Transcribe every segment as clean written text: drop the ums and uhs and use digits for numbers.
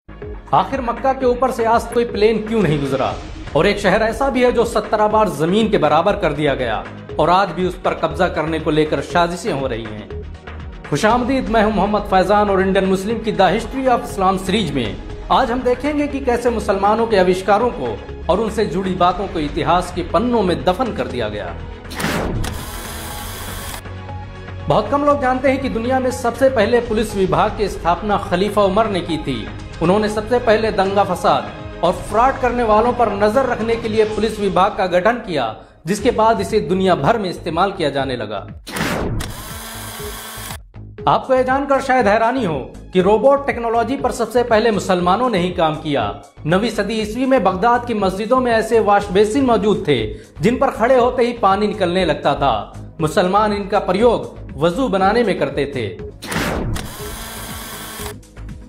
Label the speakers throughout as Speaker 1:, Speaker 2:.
Speaker 1: आखिर मक्का के ऊपर से आज कोई प्लेन क्यों नहीं गुजरा? और एक शहर ऐसा भी है जो 17 बार जमीन के बराबर कर दिया गया और आज भी उस पर कब्जा करने को लेकर साजिशें हो रही हैं। खुशामदीद, मैं हूं मोहम्मद फैजान और इंडियन मुस्लिम की the history of Islam series में आज हम देखेंगे कि कैसे मुसलमानों के आविष्कारों को और उनसे जुड़ी बातों को इतिहास के पन्नों में दफन कर दिया गया। बहुत कम लोग जानते हैं कि दुनिया में सबसे पहले पुलिस विभाग की स्थापना खलीफा उमर ने की थी। उन्होंने सबसे पहले दंगा फसाद और फ्रॉड करने वालों पर नजर रखने के लिए पुलिस विभाग का गठन किया, जिसके बाद इसे दुनिया भर में इस्तेमाल किया जाने लगा। आपको यह जानकर शायद हैरानी हो कि रोबोट टेक्नोलॉजी पर सबसे पहले मुसलमानों ने ही काम किया। 9वीं सदी ईस्वी में बगदाद की मस्जिदों में ऐसे वॉश बेसिन मौजूद थे जिन पर खड़े होते ही पानी निकलने लगता था। मुसलमान इनका प्रयोग वजू बनाने में करते थे।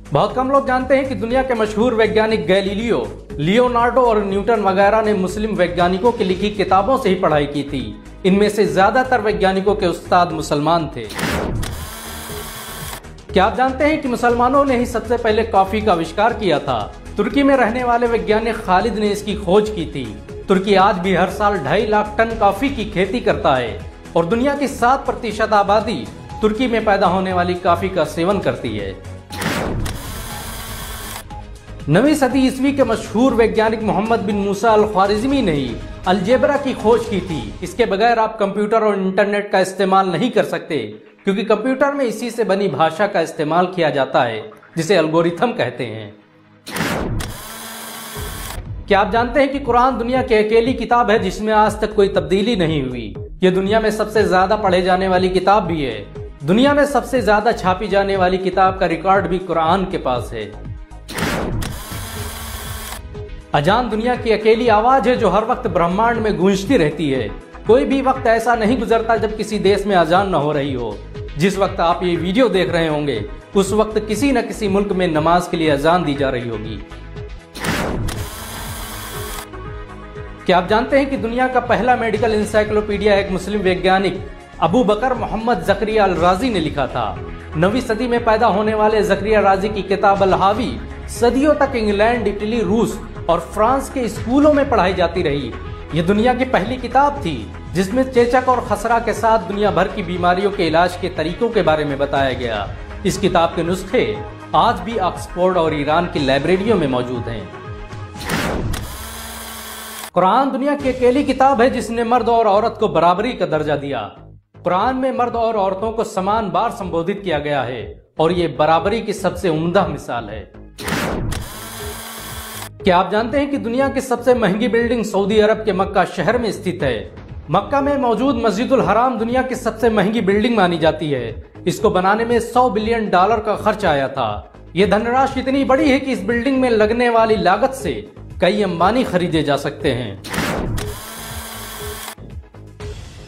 Speaker 1: बहुत कम लोग जानते हैं कि दुनिया के मशहूर वैज्ञानिक गैलीलियो, लियोनार्डो और न्यूटन वगैरह ने मुस्लिम वैज्ञानिकों की लिखी किताबों से ही पढ़ाई की थी। इनमें से ज्यादातर वैज्ञानिकों के उस्ताद मुसलमान थे। क्या आप जानते हैं कि मुसलमानों ने ही सबसे पहले कॉफी का आविष्कार किया था? तुर्की में रहने वाले वैज्ञानिक खालिद ने इसकी खोज की थी। तुर्की आज भी हर साल 2.5 लाख टन कॉफी की खेती करता है और दुनिया की 7% आबादी तुर्की में पैदा होने वाली कॉफी का सेवन करती है। 9वीं सदी ईस्वी के मशहूर वैज्ञानिक मोहम्मद बिन मूसा अल ख्वारिज़मी ने ही अलजेब्रा की खोज की थी। इसके बगैर आप कंप्यूटर और इंटरनेट का इस्तेमाल नहीं कर सकते, क्योंकि कंप्यूटर में इसी से बनी भाषा का इस्तेमाल किया जाता है जिसे एल्गोरिथम कहते हैं। क्या आप जानते हैं कि कुरान दुनिया की अकेली किताब है जिसमें आज तक कोई तब्दीली नहीं हुई? यह दुनिया में सबसे ज्यादा पढ़े जाने वाली किताब भी है। दुनिया में सबसे ज्यादा छापी जाने वाली किताब का रिकॉर्ड भी कुरान के पास है। अजान दुनिया की अकेली आवाज है जो हर वक्त ब्रह्मांड में गूंजती रहती है। कोई भी वक्त ऐसा नहीं गुजरता जब किसी देश में अजान न हो रही हो। जिस वक्त आप ये वीडियो देख रहे होंगे उस वक्त किसी न किसी मुल्क में नमाज के लिए अजान दी जा रही होगी। क्या आप जानते हैं कि दुनिया का पहला मेडिकल इंसाइक्लोपीडिया एक मुस्लिम वैज्ञानिक अबू बकर मोहम्मद जकरिया अल राजी ने लिखा था? 9वीं सदी में पैदा होने वाले जकरिया राजी की किताब अल हावी सदियों तक इंग्लैंड, इटली, रूस और फ्रांस के स्कूलों में पढ़ाई जाती रही। ये दुनिया की पहली किताब थी जिसमें चेचक और खसरा के साथ दुनिया भर की बीमारियों के इलाज के तरीकों के बारे में बताया गया। इस किताब के नुस्खे आज भी ऑक्सफोर्ड और ईरान की लाइब्रेरियों में मौजूद हैं। कुरान दुनिया की अकेली किताब है जिसने मर्द और औरत को बराबरी का दर्जा दिया। कुरान में मर्द और औरतों को समान बार संबोधित किया गया है और ये बराबरी की सबसे उम्दा मिसाल है। क्या आप जानते हैं कि दुनिया की सबसे महंगी बिल्डिंग सऊदी अरब के मक्का शहर में स्थित है? मक्का में मौजूद मस्जिदुल हराम दुनिया की सबसे महंगी बिल्डिंग मानी जाती है। इसको बनाने में $100 बिलियन का खर्च आया था। यह धनराशि इतनी बड़ी है कि इस बिल्डिंग में लगने वाली लागत से कई अंबानी खरीदे जा सकते हैं।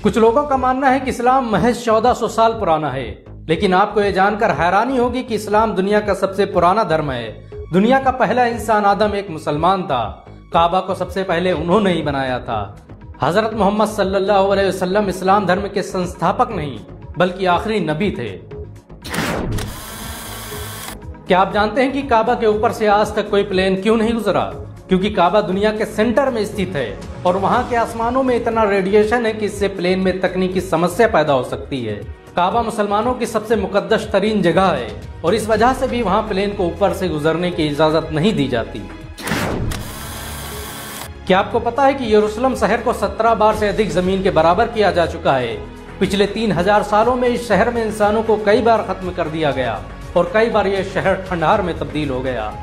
Speaker 1: कुछ लोगों का मानना है कि इस्लाम महज 1400 साल पुराना है, लेकिन आपको यह जानकर हैरानी होगी कि इस्लाम दुनिया का सबसे पुराना धर्म है। दुनिया का पहला इंसान आदम एक मुसलमान था। काबा को सबसे पहले उन्होंने ही बनाया था। हजरत मोहम्मद सल्लल्लाहु अलैहि वसल्लम इस्लाम धर्म के संस्थापक नहीं बल्कि आखिरी नबी थे। क्या आप जानते हैं कि काबा के ऊपर से आज तक कोई प्लेन क्यों नहीं गुजरा? क्योंकि काबा दुनिया के सेंटर में स्थित है और वहां के आसमानों में इतना रेडिएशन है कि इससे प्लेन में तकनीकी समस्या पैदा हो सकती है। काबा मुसलमानों की सबसे मुकद्दस तरीन जगह है और इस वजह से भी वहां प्लेन को ऊपर से गुजरने की इजाजत नहीं दी जाती। क्या आपको पता है कि यरूशलेम शहर को 17 बार से अधिक जमीन के बराबर किया जा चुका है? पिछले 3000 सालों में इस शहर में इंसानों को कई बार खत्म कर दिया गया और कई बार यह शहर खंडहर में तब्दील हो गया।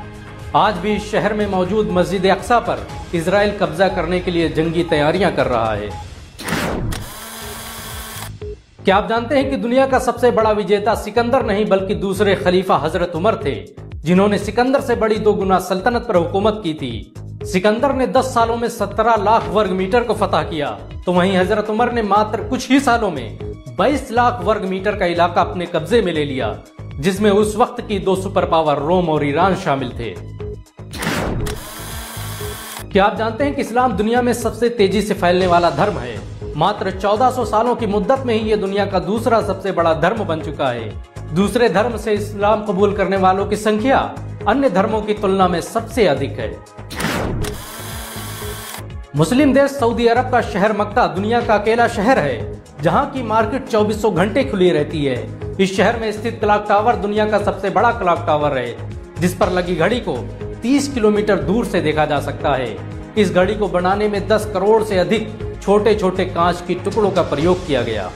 Speaker 1: आज भी इस शहर में मौजूद मस्जिद अक्सा पर इजराइल कब्जा करने के लिए जंगी तैयारियां कर रहा है। क्या आप जानते हैं कि दुनिया का सबसे बड़ा विजेता सिकंदर नहीं बल्कि दूसरे खलीफा हजरत उमर थे, जिन्होंने सिकंदर से बड़ी 2 गुना सल्तनत पर हुकूमत की थी। सिकंदर ने 10 सालों में 17 लाख वर्ग मीटर को फतह किया, तो वहीं हजरत उमर ने मात्र कुछ ही सालों में 22 लाख वर्ग मीटर का इलाका अपने कब्जे में ले लिया, जिसमें उस वक्त की 2 सुपर पावर रोम और ईरान शामिल थे। क्या आप जानते हैं कि इस्लाम दुनिया में सबसे तेजी से फैलने वाला धर्म है? मात्र 1400 सालों की मुद्दत में ही ये दुनिया का दूसरा सबसे बड़ा धर्म बन चुका है। दूसरे धर्म से इस्लाम कबूल करने वालों की संख्या अन्य धर्मों की तुलना में सबसे अधिक है। मुस्लिम देश सऊदी अरब का शहर मक्का दुनिया का अकेला शहर है जहां की मार्केट 24 घंटे खुली रहती है। इस शहर में स्थित क्लॉक टावर दुनिया का सबसे बड़ा क्लॉक टावर है, जिस पर लगी घड़ी को 30 किलोमीटर दूर से देखा जा सकता है। इस घड़ी को बनाने में 10 करोड़ से अधिक छोटे छोटे कांच की टुकड़ों का प्रयोग किया गया।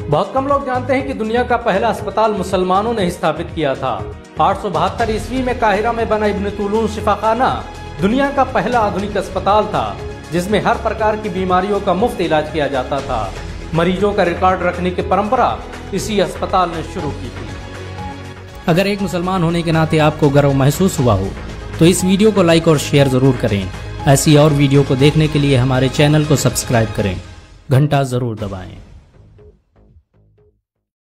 Speaker 1: बहुत कम लोग जानते हैं कि दुनिया का पहला अस्पताल मुसलमानों ने स्थापित किया था। 872 ईस्वी में काहिरा में बना इब्न तुलून शिफाखाना दुनिया का पहला आधुनिक अस्पताल था, जिसमें हर प्रकार की बीमारियों का मुफ्त इलाज किया जाता था। मरीजों का रिकॉर्ड रखने की परंपरा इसी अस्पताल ने शुरू की थी।
Speaker 2: अगर एक मुसलमान होने के नाते आपको गर्व महसूस हुआ हो तो इस वीडियो को लाइक और शेयर जरूर करें। ऐसी और वीडियो को देखने के लिए हमारे चैनल को सब्सक्राइब करें, घंटा जरूर दबाएं।